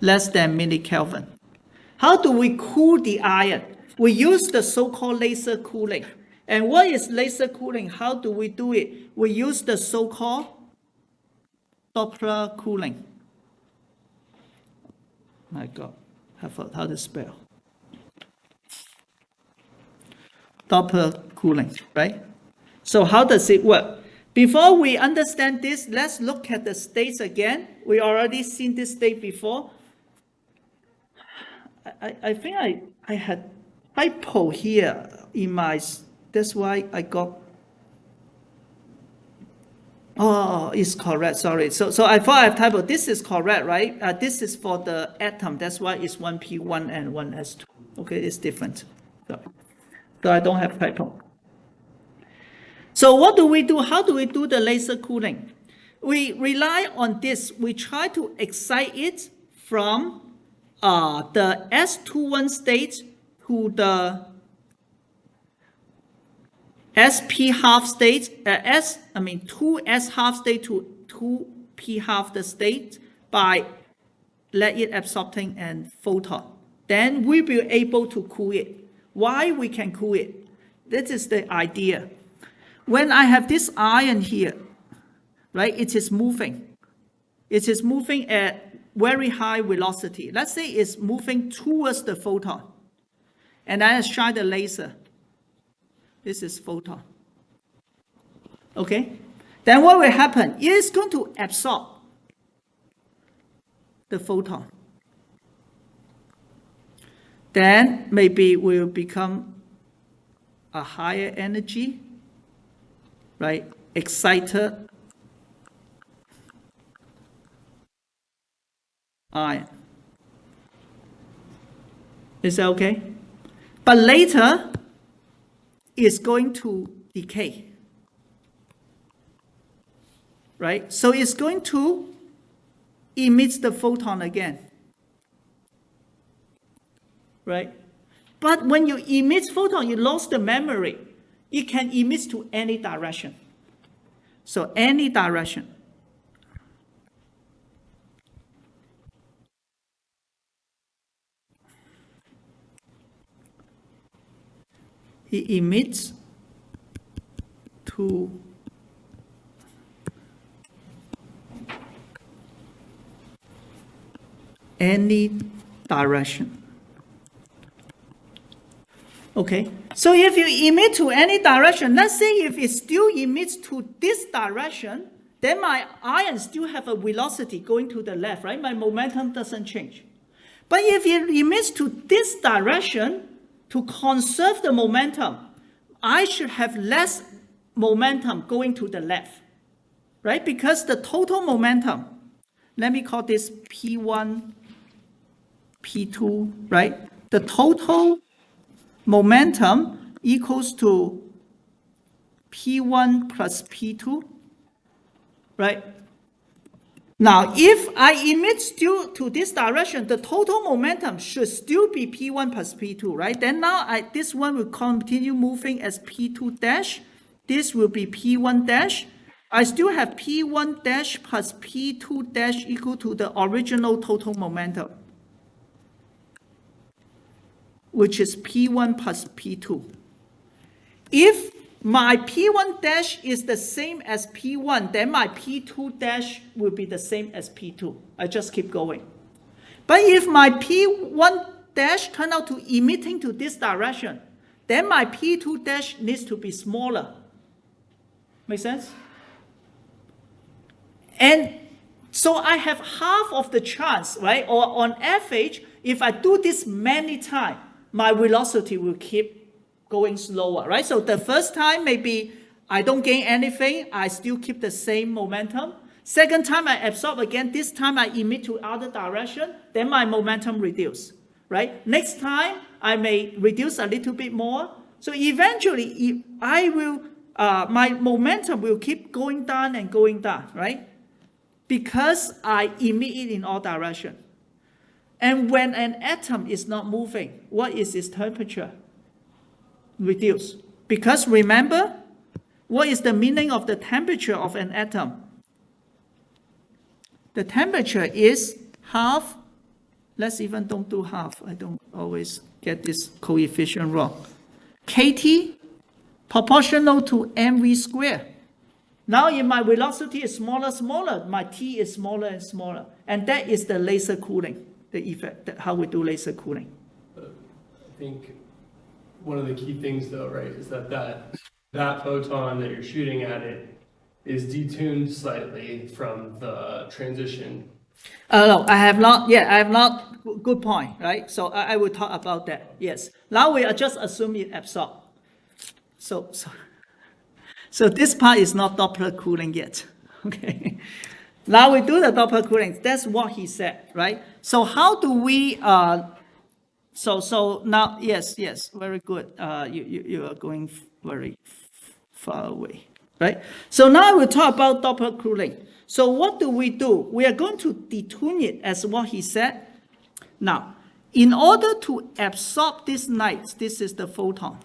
Less than millikelvin. How do we cool the ion? We use the so-called laser cooling. And what is laser cooling? How do we do it? We use the so-called Doppler cooling. My God, I forgot how to spell. Doppler cooling, right? So how does it work? Before we understand this, let's look at the states again. We already seen this state before. I think I had hypo here in my, that's why I got, oh, it's correct, sorry. So I thought I have typo. This is correct, right? This is for the atom. That's why it's 1p1 and 1s2. Okay, it's different. So I don't have typo. So what do we do? How do we do the laser cooling? We rely on this. We try to excite it from the S21 state to the SP half state, 2S half state to 2P half the state by let it absorbing and photon. Then we'll be able to cool it. Why we can cool it? This is the idea. When I have this ion here, right, it is moving. It is moving at very high velocity. Let's say it's moving towards the photon. And I shine the laser. This is photon. Okay? Then what will happen? It is going to absorb the photon. Then maybe will become a higher energy, right? Excited ion. Is that okay? But later, it's going to decay. Right? So it's going to emit the photon again. Right? But when you emit photon, you lost the memory. It can emit to any direction. So any direction. It emits to any direction. Okay, so if you emit to any direction, let's say if it still emits to this direction, then my ion still have a velocity going to the left, right? My momentum doesn't change. But if it emits to this direction, to conserve the momentum, I should have less momentum going to the left, right? Because the total momentum, let me call this P1, P2, right? The total momentum equals to P1 plus P2, right? Now, if I emit still to this direction, the total momentum should still be P1 plus P2, right? Then now this one will continue moving as P2 dash. This will be P1 dash. I still have P1 dash plus P2 dash equal to the original total momentum, which is P1 plus P2. If my P1 dash is the same as P1, then my P2 dash will be the same as P2. I just keep going. But if my P1 dash turn out to emitting to this direction, then my P2 dash needs to be smaller. Make sense? And so I have half of the chance, right? Or on average, if I do this many times, my velocity will keep going slower, right? So the first time, maybe I don't gain anything. I still keep the same momentum. Second time, I absorb again. This time, I emit to other direction. Then my momentum reduce, right? Next time, I may reduce a little bit more. So eventually, my momentum will keep going down and going down, right? Because I emit it in all directions. And when an atom is not moving, what is its temperature? Reduce. Because remember, what is the meaning of the temperature of an atom? The temperature is half, let's even don't do half. I don't always get this coefficient wrong. KT proportional to mv squared. Now if my velocity is smaller, my t is smaller and smaller. And that is the laser cooling, the effect, how we do laser cooling. I think one of the key things though, right, is that photon that you're shooting at it is detuned slightly from the transition. No, I have not, good point, right? So I will talk about that, yes. Now we are just assuming it absorbed. So this part is not Doppler cooling yet, okay? Now we do the Doppler cooling, that's what he said, right? So how do we, so now, yes, very good. You are going very far away, right? So now we'll talk about Doppler cooling. So what do? We are going to detune it as what he said. Now, in order to absorb this light, this is the photon,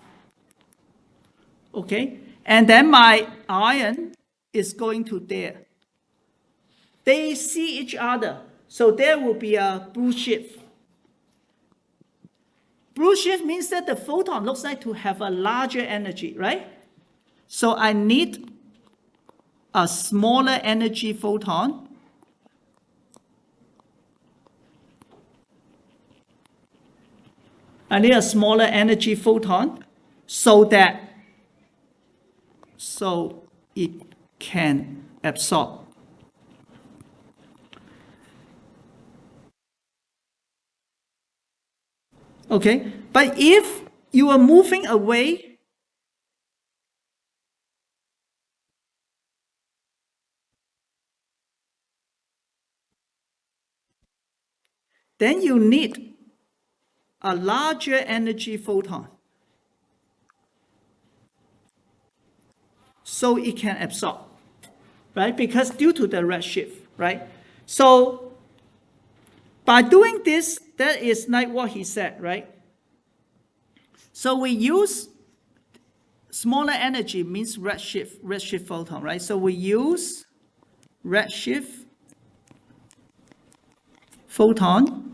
okay? And then my ion is going to there. They see each other, so there will be a blue shift. Blue shift means that the photon looks like to have a larger energy, right? So I need a smaller energy photon. I need a smaller energy photon so it can absorb. Okay, but if you are moving away, then you need a larger energy photon so it can absorb, right? Because due to the redshift, right? So by doing this, that is like what he said, right? So we use smaller energy means redshift photon, right? So we use redshift photon.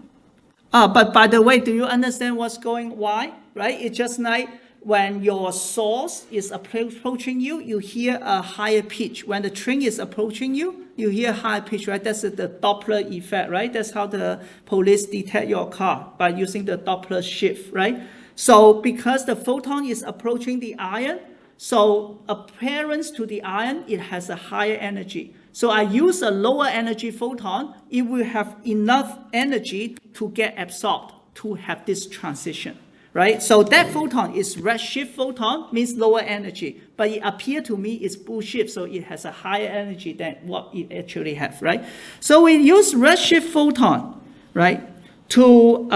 But by the way, do you understand what's going why? Right? It's just like when your source is approaching you, you hear a higher pitch. When the train is approaching you, you hear high pitch, right? That's the Doppler effect, right? That's how the police detect your car, by using the Doppler shift, right? So because the photon is approaching the ion, so appearance to the ion, it has a higher energy. So I use a lower energy photon, it will have enough energy to get absorbed to have this transition, right? So that photon is redshift photon, means lower energy, but it appears to me it's blue shift, so it has a higher energy than what it actually has, right? So we use redshift photon, right, to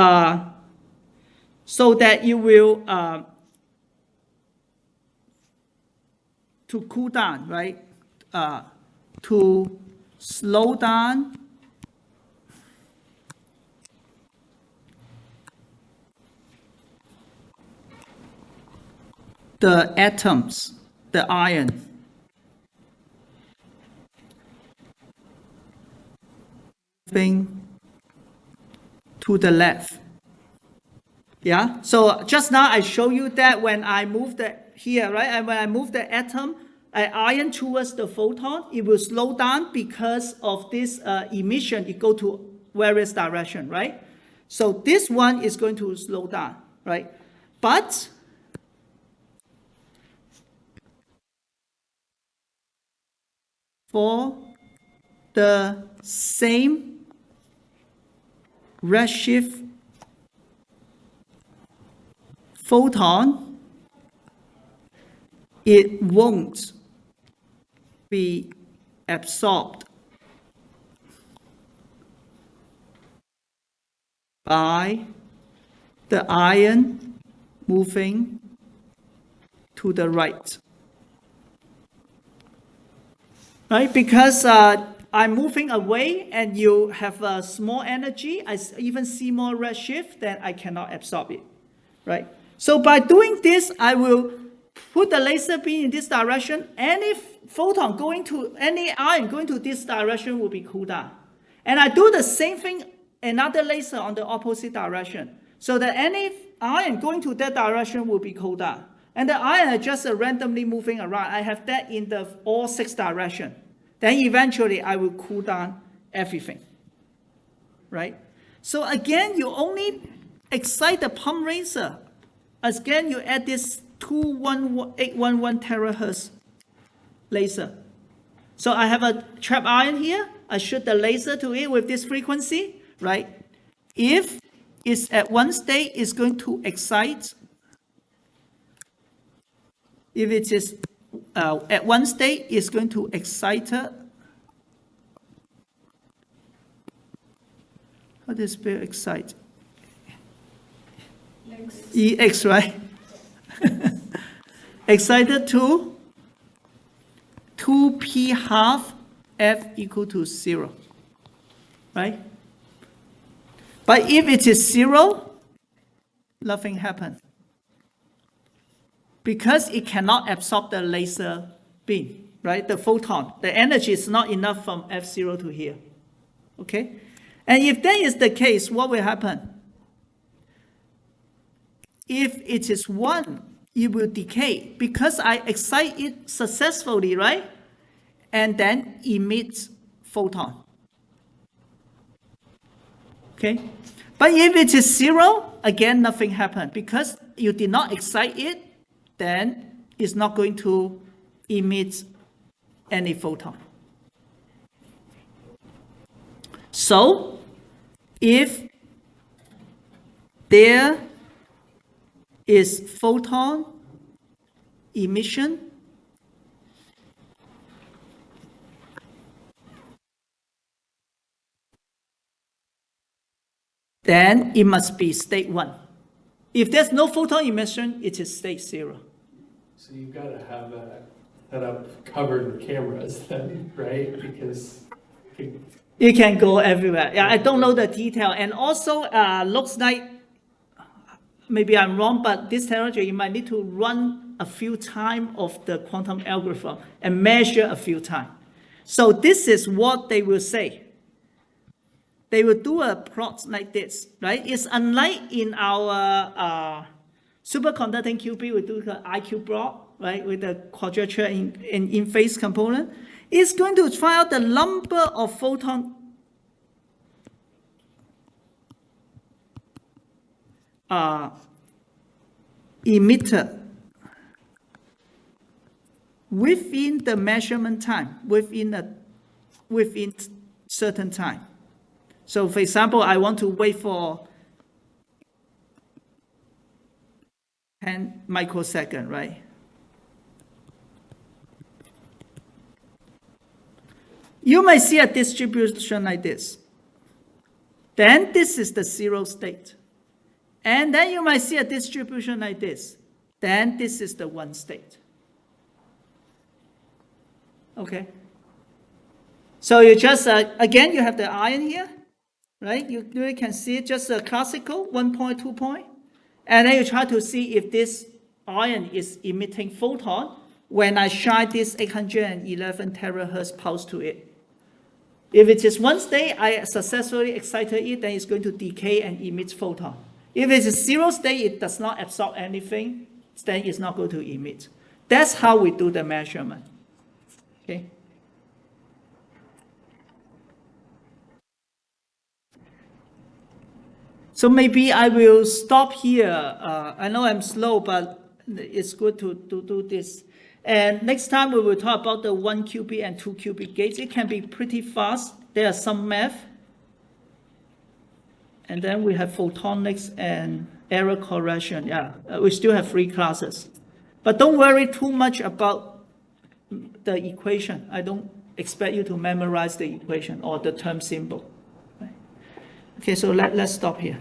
so that you will to cool down, right? To slow down the atoms, the ion. Moving to the left. Yeah, so just now I show you that when I move the here, right? And when I move the atom, ion towards the photon, it will slow down because of this emission. It go to various direction, right? So this one is going to slow down, right? But for the same redshift photon, it won't be absorbed by the ion moving to the right. Right, because I'm moving away and you have a small energy, I even see more redshift, then I cannot absorb it, right? So by doing this, I will put the laser beam in this direction. Any photon going to, any ion going to this direction will be cooled down. And I do the same thing, another laser on the opposite direction, so that any ion going to that direction will be cooled down. And the ion are just randomly moving around. I have that in the all 6 direction. Then eventually I will cool down everything, right? So again, you only excite the pump raiser. Again, you add this 811 terahertz laser. So I have a trap ion here. I shoot the laser to it with this frequency, right? If it's at one state, it's going to excite. If it is at one state, it's going to excite. How do you spell excite? EX, right? Excited to 2p half F equal to 0, right? But if it is 0, nothing happens. Because it cannot absorb the laser beam, right? The photon, the energy is not enough from F0 to here, okay? And if that is the case, what will happen? If it is 1, it will decay because I excite it successfully, right? And then emits photon. Okay? But if it is 0, again, nothing happened because you did not excite it, then it's not going to emit any photon. So, if there is photon emission, then it must be state 1. If there's no photon emission, it is state 0. So you've got to have that setup covered with cameras then, right? Because it can go everywhere. Yeah, I don't know the detail. And also, looks like, maybe I'm wrong, but this technology, you might need to run a few times of the quantum algorithm and measure a few times. So this is what they will say. They will do a plot like this, right? It's unlike in our superconducting qubit, we do the IQ plot, right, with the quadrature in phase component. It's going to find out the number of photon emitted within the measurement time, within certain time. So for example, I want to wait for 10 microseconds, right? You might see a distribution like this. Then this is the 0 state. And then you might see a distribution like this. Then this is the 1 state. Okay? So you just, again, you have the ion here, right? You really can see just a classical 1 point, 2 point. And then you try to see if this ion is emitting photon when I shine this 811 terahertz pulse to it. If it is 1 state, I successfully excited it, then it's going to decay and emit photon. If it is 0 state, it does not absorb anything, then it's not going to emit. That's how we do the measurement. Okay? So maybe I will stop here. I know I'm slow, but it's good to do this. And next time we will talk about the 1 qubit and 2 qubit gates. It can be pretty fast. There are some math. And then we have photonics and error correction. Yeah, we still have 3 classes. But don't worry too much about the equation. I don't expect you to memorize the equation or the term symbol. Right? Okay, so let's stop here.